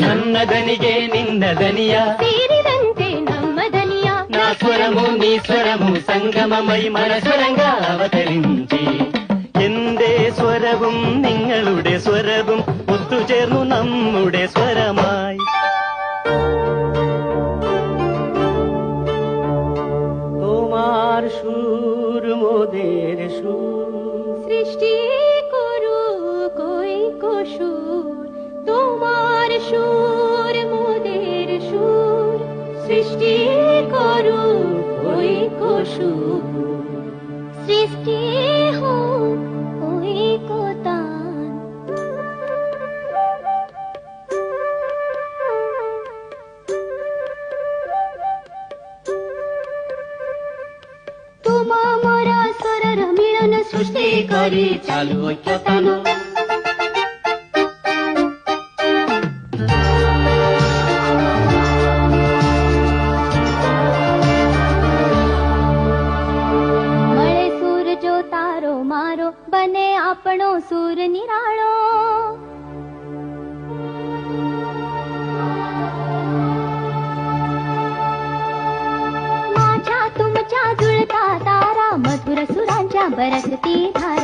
ನನ್ನ ದನಿಗೆ ನಿನ್ನ ದನಿಯ ಸೇರಿದಂತೆ ನಮ್ಮ ದನಿಯ నా స్వరము నీ స్వరము സംഗമമായി മനസ്വരങ്ക അവതരിഞ്ചി എന്റെ സ്വരവും നിങ്ങളുടെ സ്വരവും ഒത്തുചേർന്നു നമ്മുടെ സ്വരമായി তোমার সুর মোদের সুর সৃষ্টি করু কই সুর তোমার সুর মোদের সুর সৃষ্টি করু কই সুর সৃষ্টি হোক কই তান তোমা মোরা স্বরর মিলন সৃষ্টি করি চালু ঐক্যতান મળે સૂર જો તારો મારો બને આપણો સૂર નિરાળો माझ्या तुमच्या जुळता तारा मधुर सुरांच्या बरसती धारा